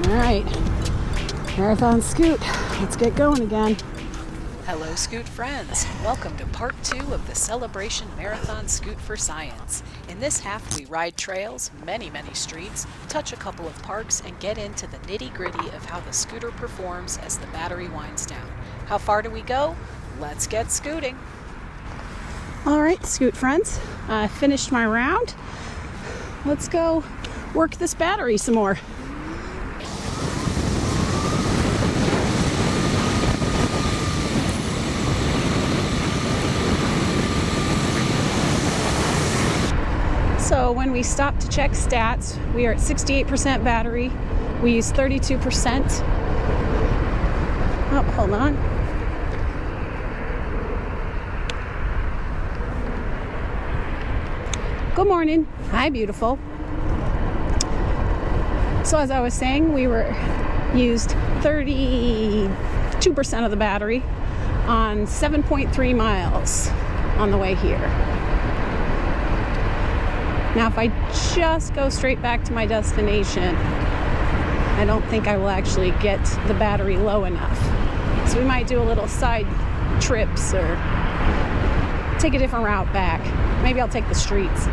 Alright, Marathon Scoot, let's get going again. Hello Scoot friends, welcome to part 2 of the Celebration Marathon Scoot for Science. In this half we ride trails, many streets, touch a couple of parks, and get into the nitty-gritty of how the scooter performs as the battery winds down. How far do we go? Let's get scooting! Alright, Scoot friends, I finished my round. Let's go work this battery some more. So when we stop to check stats, we are at 68% battery. We use 32%. Oh, hold on. Good morning. Hi, beautiful. So as I was saying, we used 32% of the battery on 7.3 miles on the way here. Now, if I just go straight back to my destination, I don't think I will actually get the battery low enough. So we might do a little side trips or take a different route back. Maybe I'll take the streets.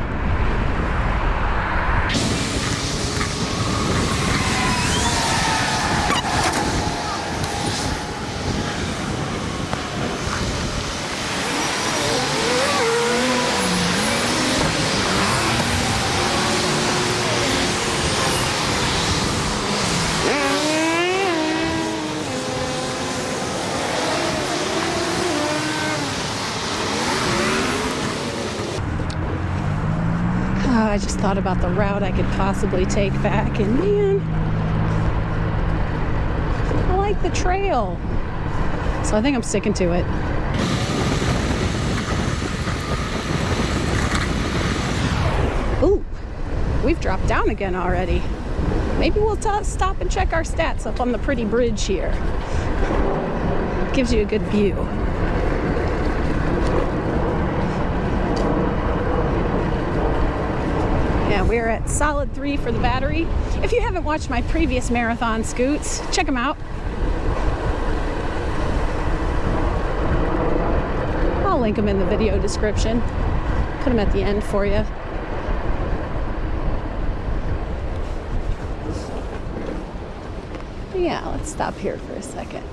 I just thought about the route I could possibly take back, and man, I like the trail. So I think I'm sticking to it. Ooh, we've dropped down again already. Maybe we'll stop and check our stats up on the pretty bridge here. Gives you a good view. We're at solid 3 for the battery. If you haven't watched my previous marathon scoots, check them out. I'll link them in the video description. Put them at the end for you. Yeah, let's stop here for a second.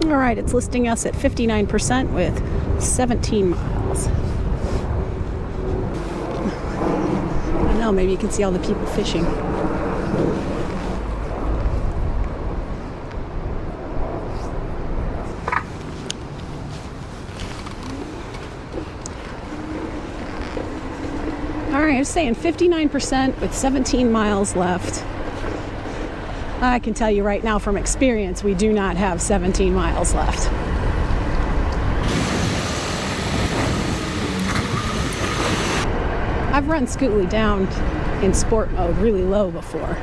All right, it's listing us at 59% with 17 miles. I don't know, maybe you can see all the people fishing. All right, I was saying 59% with 17 miles left. I can tell you right now from experience, we do not have 17 miles left. I've run Scootlady down in sport mode really low before.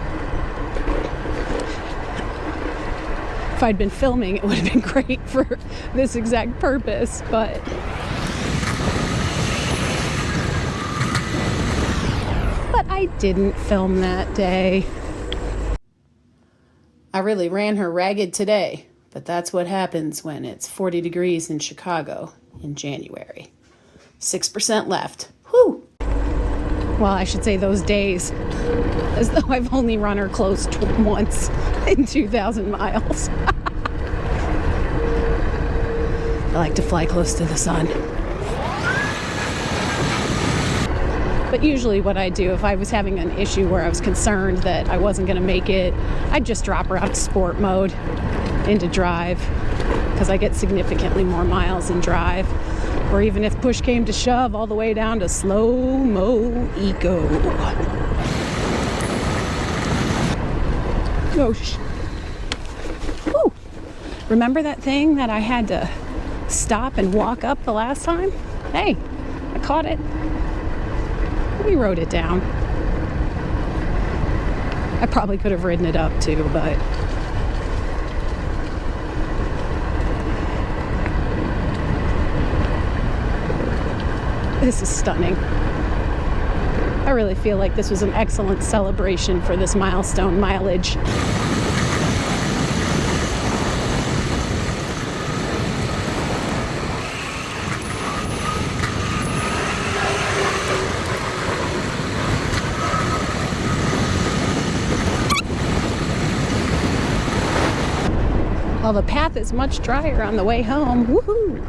If I'd been filming, it would have been great for this exact purpose, but I didn't film that day. I really ran her ragged today, but that's what happens when it's 40 degrees in Chicago in January. 6% left. Whew! Well, I should say those days, as though I've only run her close once in 2,000 miles. I like to fly close to the sun. But usually what I do, if I was having an issue where I was concerned that I wasn't going to make it, I'd just drop her out of sport mode into drive, because I get significantly more miles in drive. Or even if push came to shove, all the way down to slow-mo eco. Oh, woo. Remember that thing that I had to stop and walk up the last time? Hey, I caught it. We wrote it down. I probably could have ridden it up too, but this is stunning. I really feel like this was an excellent celebration for this milestone mileage. Well, the path is much drier on the way home. Woohoo!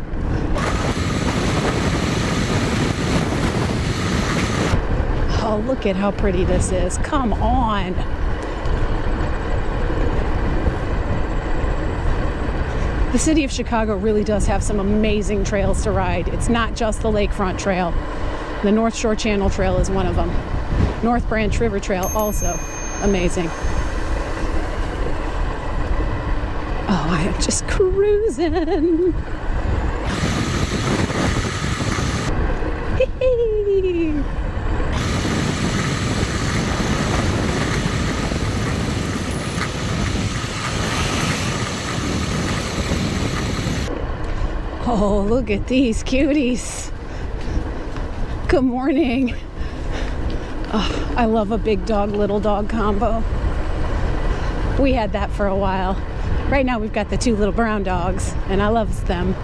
Oh, look at how pretty this is. Come on. The city of Chicago really does have some amazing trails to ride. It's not just the Lakefront Trail. The North Shore Channel Trail is one of them. North Branch River Trail, also amazing. Oh, I am just cruising. Oh, look at these cuties. Good morning. Oh, I love a big dog, little dog combo. We had that for a while. Right now we've got the two little brown dogs, and I love them.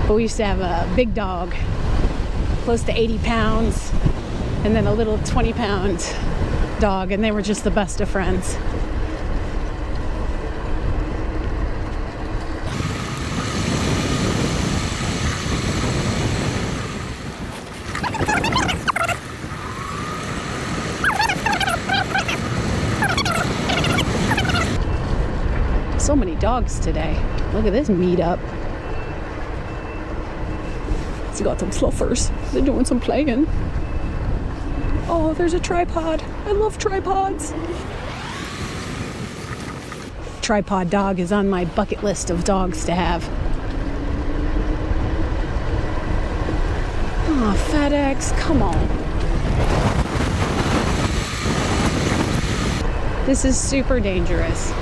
But we used to have a big dog, close to 80 pounds, and then a little 20-pound dog, and they were just the best of friends. So many dogs today. Look at this meetup. It's got some fluffers. They're doing some playing. Oh, there's a tripod. I love tripods. Tripod dog is on my bucket list of dogs to have. Oh, FedEx, come on. This is super dangerous.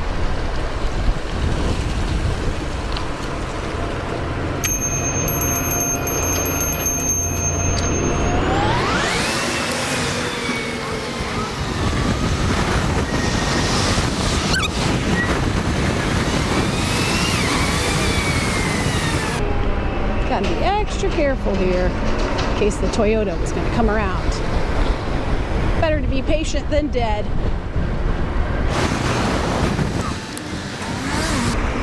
Gotta be extra careful here in case the Toyota was going to come around. Better to be patient than dead.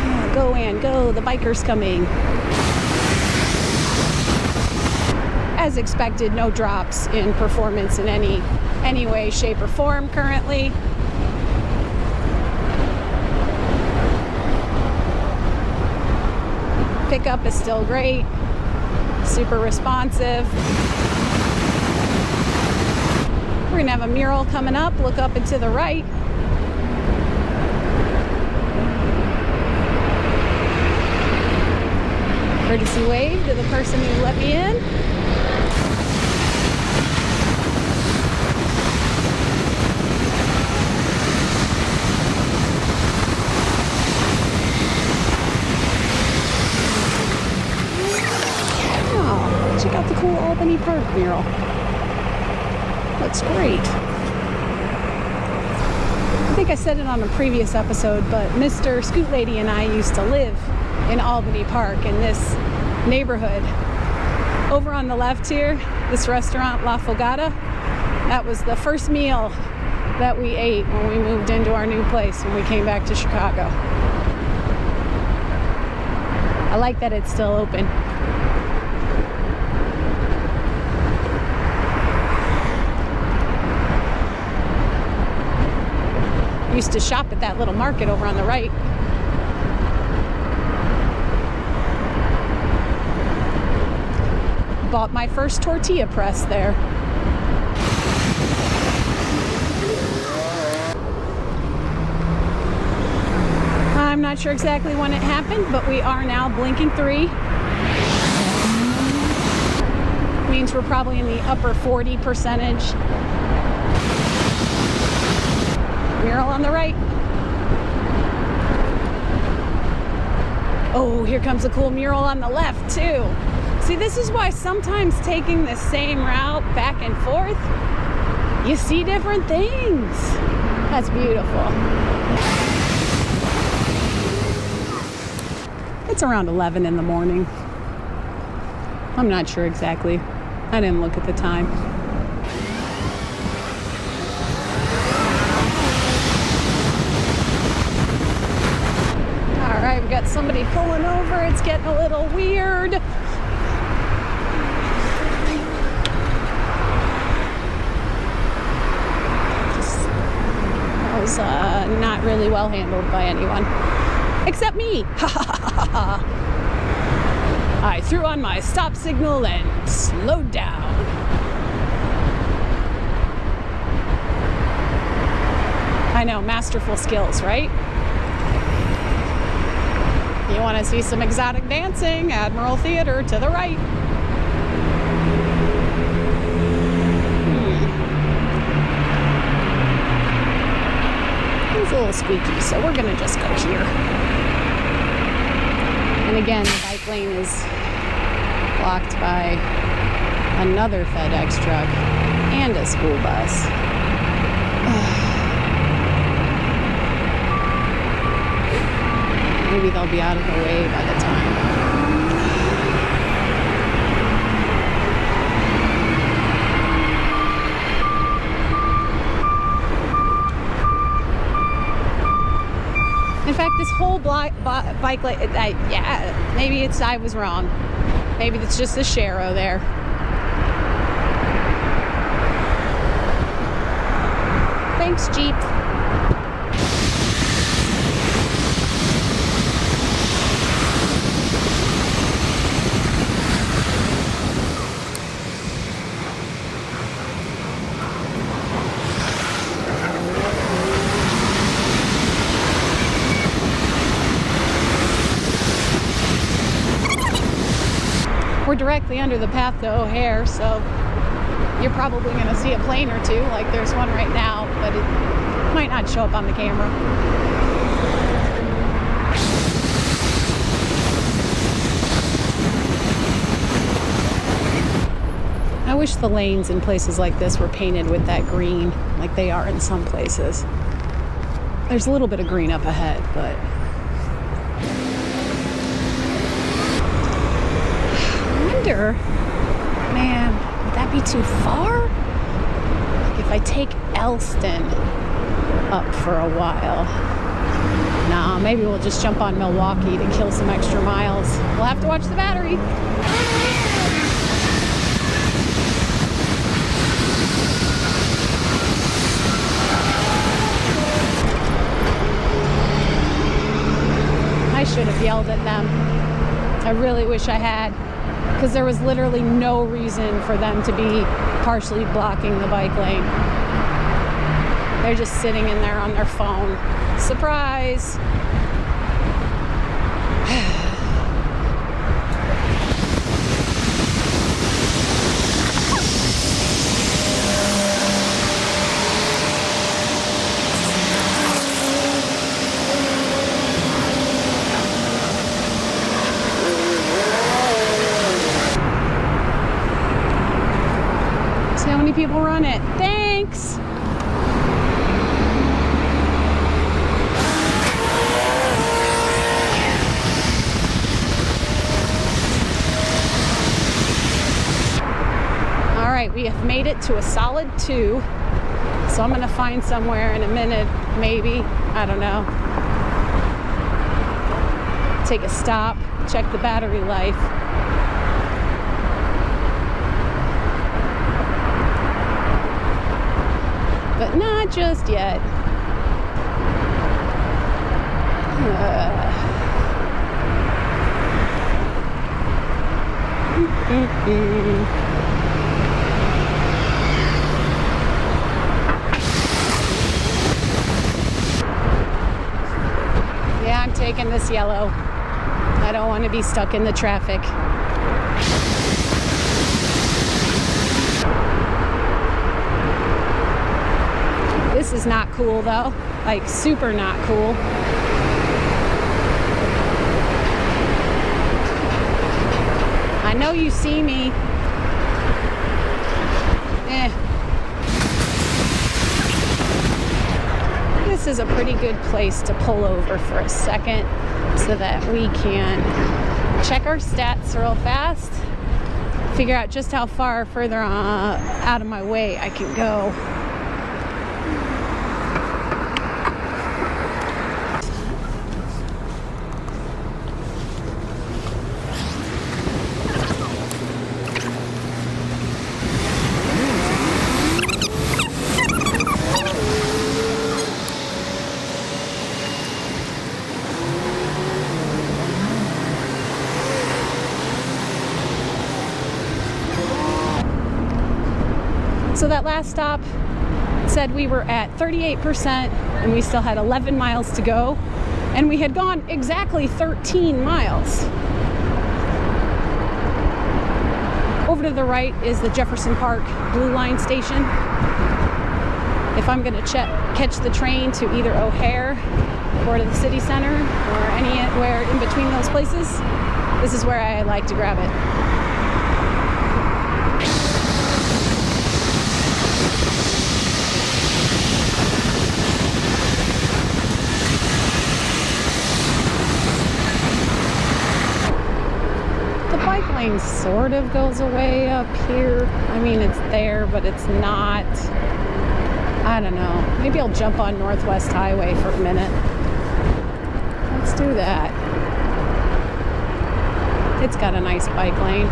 Oh, go, Ann, go. The biker's coming. As expected, no drops in performance in any way, shape, or form currently. Pickup is still great, super responsive. We're gonna have a mural coming up. Look up and to the right. Courtesy wave to the person who let me in. Check out the cool Albany Park mural. Looks great. I think I said it on a previous episode, but Mr. Scootlady and I used to live in Albany Park in this neighborhood. Over on the left here, this restaurant, La Fogata, that was the first meal that we ate when we moved into our new place when we came back to Chicago. I like that it's still open. Used to shop at that little market over on the right. Bought my first tortilla press there. I'm not sure exactly when it happened, but we are now blinking 3. Means we're probably in the upper 40%. Mural on the right. Oh, here comes a cool mural on the left too. See, this is why sometimes taking the same route back and forth, you see different things. That's beautiful. It's around 11 in the morning. I'm not sure exactly. I didn't look at the time. All right, we got somebody pulling over. It's getting a little weird. That was not really well handled by anyone. Except me. I threw on my stop signal and slowed down. I know, masterful skills, right? You want to see some exotic dancing? Admiral Theater to the right. It's a little squeaky, so we're gonna just go here. And again, the bike lane is blocked by another FedEx truck and a school bus. Maybe they'll be out of the way by the time. In fact, this whole bike lane, yeah, maybe I was wrong. Maybe it's just the Shero there. Thanks, Jeep. We're directly under the path to O'Hare, so you're probably going to see a plane or two, like there's one right now, but it might not show up on the camera. I wish the lanes in places like this were painted with that green, like they are in some places. There's a little bit of green up ahead, but man, would that be too far? Like if I take Elston up for a while. Nah, maybe we'll just jump on Milwaukee to kill some extra miles. We'll have to watch the battery. I should have yelled at them. I really wish I had. Because there was literally no reason for them to be partially blocking the bike lane. They're just sitting in there on their phone. Surprise! How many people run it? Thanks! Alright, we have made it to a solid 2. So I'm going to find somewhere in a minute, maybe. I don't know. Take a stop, check the battery life. But not just yet. Yeah, I'm taking this yellow. I don't want to be stuck in the traffic. This is not cool though, like super not cool. I know so you see me. This is a pretty good place to pull over for a second so that we can check our stats real fast, figure out just how far further out of my way I can go. So that last stop said we were at 38% and we still had 11 miles to go, and we had gone exactly 13 miles. Over to the right is the Jefferson Park Blue Line station. If I'm going to catch the train to either O'Hare or to the city center or anywhere in between those places, this is where I like to grab it. Bike lane sort of goes away up here. I mean, it's there, but it's not. I don't know. Maybe I'll jump on Northwest Highway for a minute. Let's do that. It's got a nice bike lane.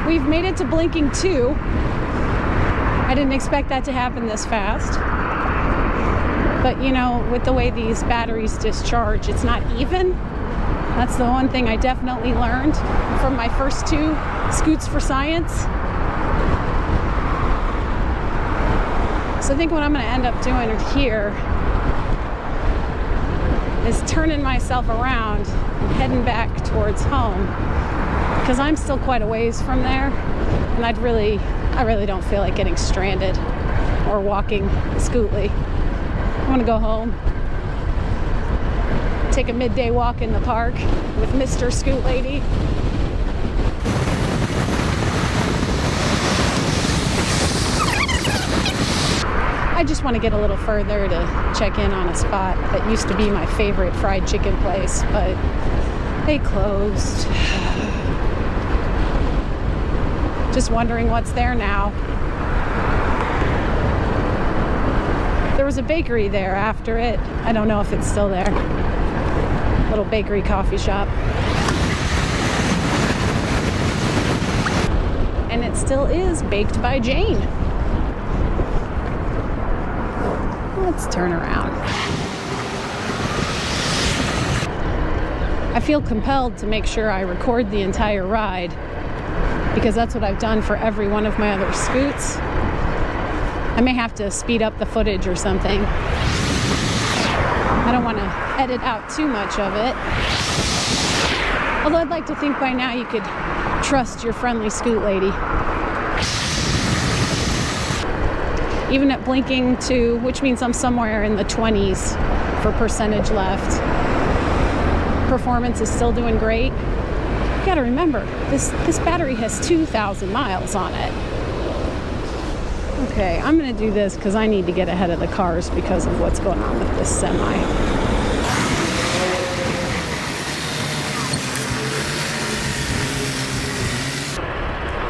We've made it to blinking 2. I didn't expect that to happen this fast. But you know, with the way these batteries discharge, it's not even. That's the one thing I definitely learned from my first 2 Scoots for Science. So I think what I'm going to end up doing here is turning myself around and heading back towards home, because I'm still quite a ways from there, and I really don't feel like getting stranded or walking Scootly. I want to go home, take a midday walk in the park with Mr. Scootlady. I just want to get a little further to check in on a spot that used to be my favorite fried chicken place, but they closed. Just wondering what's there now. There was a bakery there after it. I don't know if it's still there. Little bakery coffee shop. And it still is Baked by Jane. Let's turn around. I feel compelled to make sure I record the entire ride, because that's what I've done for every one of my other Scoots. I may have to speed up the footage or something. I don't want to edit out too much of it. Although I'd like to think by now you could trust your friendly Scoot lady. Even at blinking 2, which means I'm somewhere in the 20s for percentage left, performance is still doing great. You gotta remember, this battery has 2,000 miles on it. Okay, I'm gonna do this because I need to get ahead of the cars because of what's going on with this semi.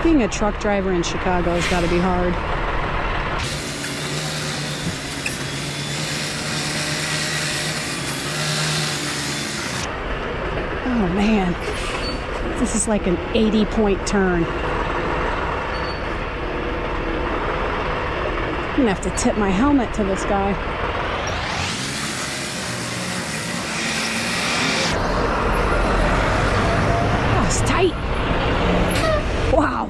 Being a truck driver in Chicago has gotta be hard. Oh man, this is like an 80-point turn. I'm gonna have to tip my helmet to this guy. Oh, it's tight. Wow.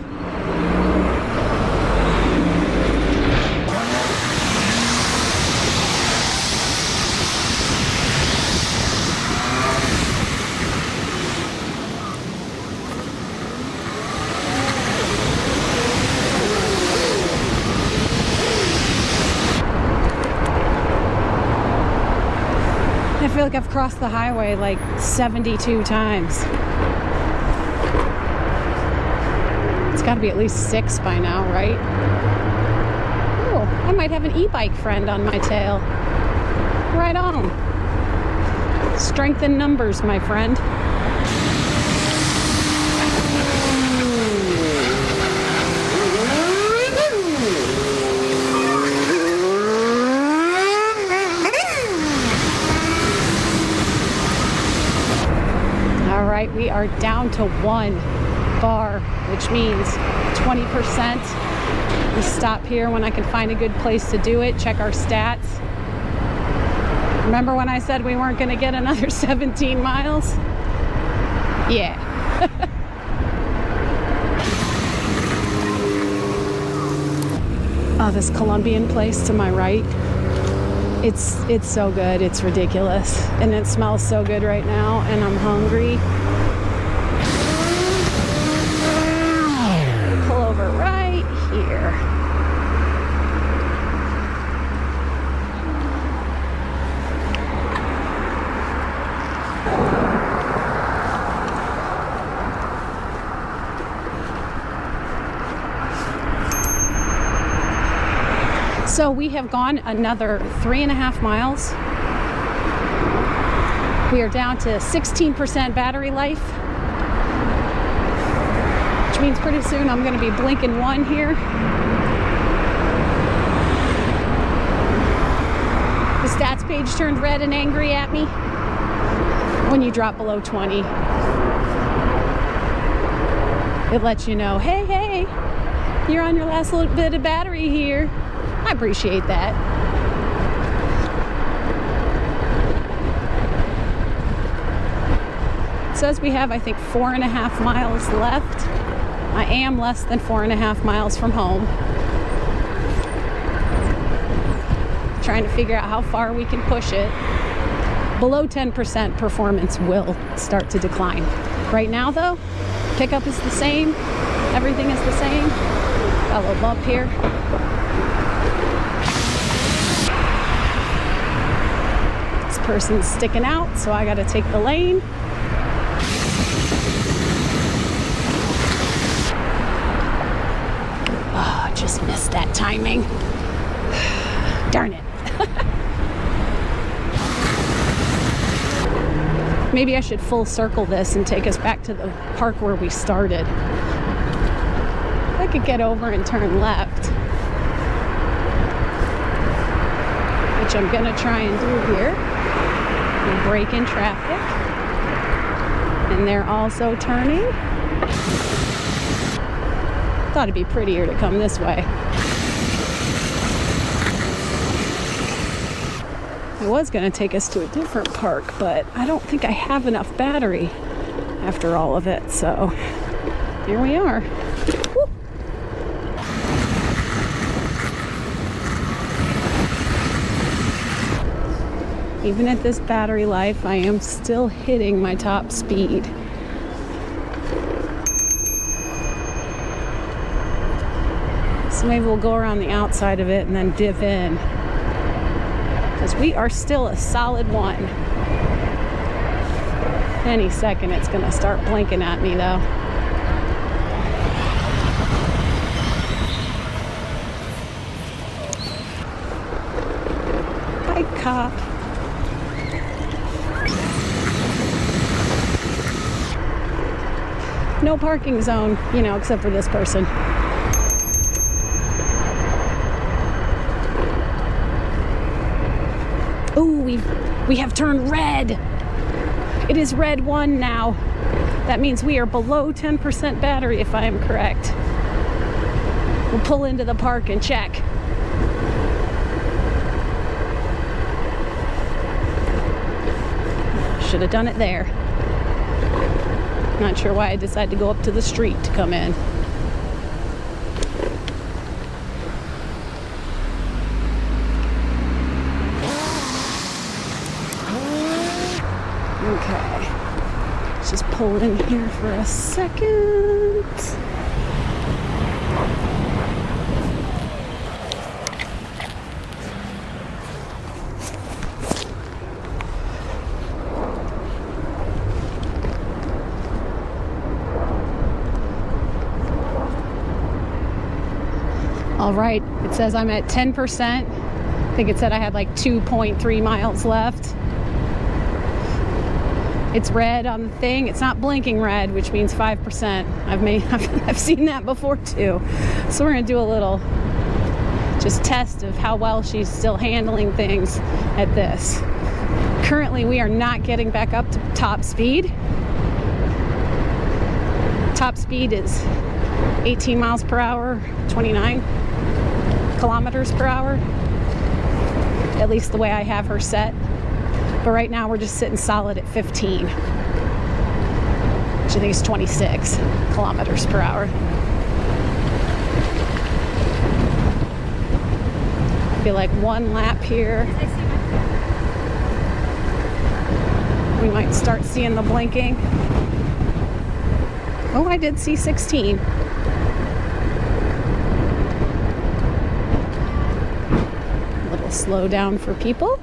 feel like I've crossed the highway like 72 times. It's got to be at least 6 by now, right? Oh, I might have an e-bike friend on my tail. Right on. Strength in numbers, my friend. All right, we are down to 1 bar, which means 20%. We stop here when I can find a good place to do it, check our stats. Remember when I said we weren't going to get another 17 miles? Yeah. Oh, this Colombian place to my right. It's so good. It's ridiculous. And it smells so good right now, and I'm hungry. Pull over right here. So we have gone another 3.5 miles. We are down to 16% battery life, which means pretty soon I'm going to be blinking 1 here. The stats page turned red and angry at me when you drop below 20. It lets you know, hey, you're on your last little bit of battery here. I appreciate that. It says we have, I think, 4.5 miles left. I am less than 4.5 miles from home. Trying to figure out how far we can push it. Below 10%, performance will start to decline. Right now, though, pickup is the same. Everything is the same. Got a little bump here. Person's sticking out, so I gotta take the lane. Oh, just missed that timing. Darn it. Maybe I should full circle this and take us back to the park where we started. I could get over and turn left, which I'm gonna try and do here. Break in traffic, and they're also turning. Thought it'd be prettier to come this way. I was going to take us to a different park, but I don't think I have enough battery after all of it, so here we are. Woo. Even at this battery life, I am still hitting my top speed. So maybe we'll go around the outside of it and then dip in, because we are still a solid 1. Any second it's gonna start blinking at me though. Hi, cop. No parking zone, you know, except for this person. Ooh, we have turned red. It is red 1 now. That means we are below 10% battery, if I am correct. We'll pull into the park and check. Should have done it there. Not sure why I decided to go up to the street to come in. Okay. Let's just pull in here for a second. All right, it says I'm at 10%. I think it said I had like 2.3 miles left. It's red on the thing. It's not blinking red, which means 5%. I've seen that before too. So we're gonna do a little just test of how well she's still handling things at this. Currently, we are not getting back up to top speed. Top speed is 18 miles per hour, 29 kilometers per hour. At least the way I have her set. But right now we're just sitting solid at 15, which I think is 26 kilometers per hour. I feel like one lap here. We might start seeing the blinking. Oh, I did see 16. A little slow down for people.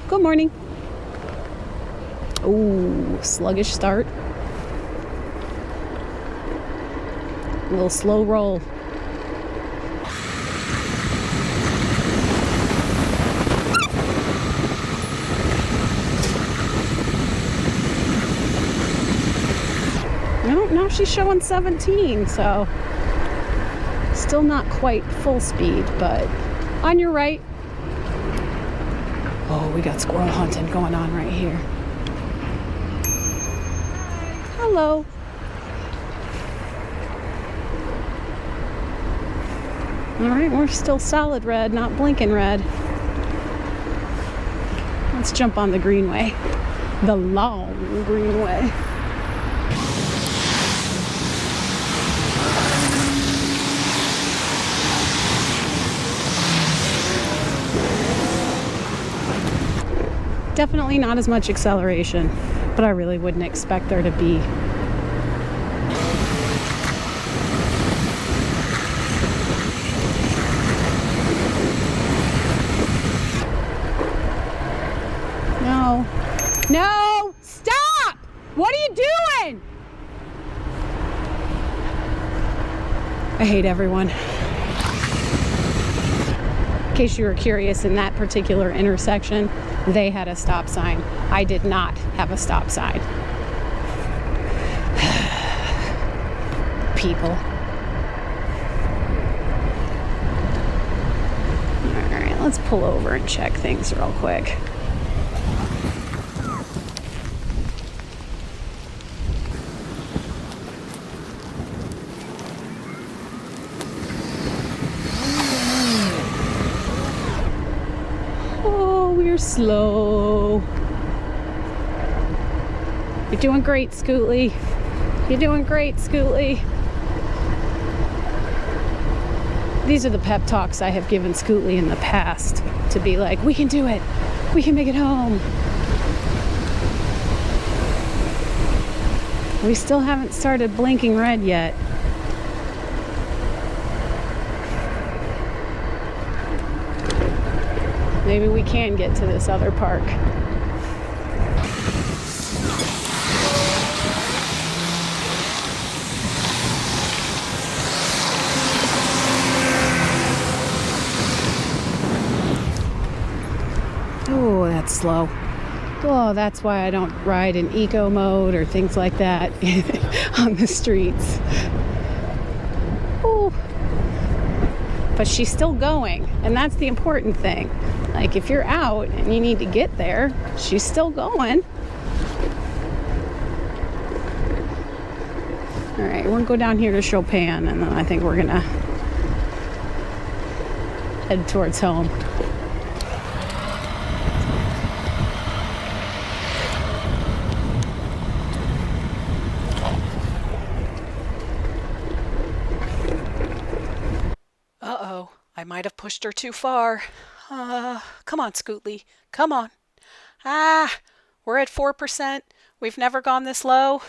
Good morning. Ooh, sluggish start. A little slow roll. No, now she's showing 17, so still not quite full speed, but on your right. Oh, we got squirrel hunting going on right here. Hello. All right, we're still solid red, not blinking red. Let's jump on the greenway. The long greenway. Definitely not as much acceleration, but I really wouldn't expect there to be. No. No! Stop! What are you doing? I hate everyone. In case you were curious, in that particular intersection, they had a stop sign. I did not have a stop sign. People. All right, let's pull over and check things real quick. You're slow. You're doing great, Scootley. You're doing great, Scootley. These are the pep talks I have given Scootley in the past to be like, we can do it. We can make it home. We still haven't started blinking red yet. Maybe we can get to this other park. Oh, that's slow. Oh, that's why I don't ride in eco mode or things like that on the streets. Oh. But she's still going, and that's the important thing. Like, if you're out and you need to get there, she's still going. All right, we're gonna go down here to Chopin, and then I think we're gonna head towards home. Uh-oh, I might have pushed her too far. Come on, Scootley. Come on. We're at 4%. We've never gone this low.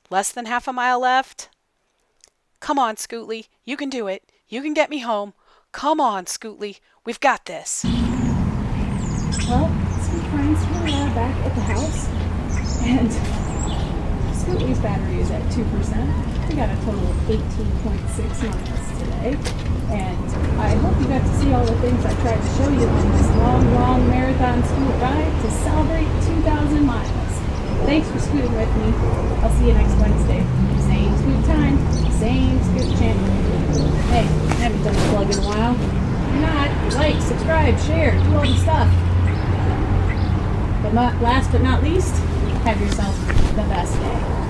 Less than half a mile left. Come on, Scootley. You can do it. You can get me home. Come on, Scootley. We've got this. Well, some friends were back at the house, and Scootly's battery is at 2%. We got a total of 18.6 miles today. And I hope you got to see all the things I tried to show you on this long marathon scoot ride to celebrate 2,000 miles. Thanks for scooting with me. I'll see you next Wednesday. Same scoot time, same scoot channel. Hey, I haven't done a plug in a while. If you're not, like, subscribe, share, do all the stuff. But last but not least, have yourself the best day.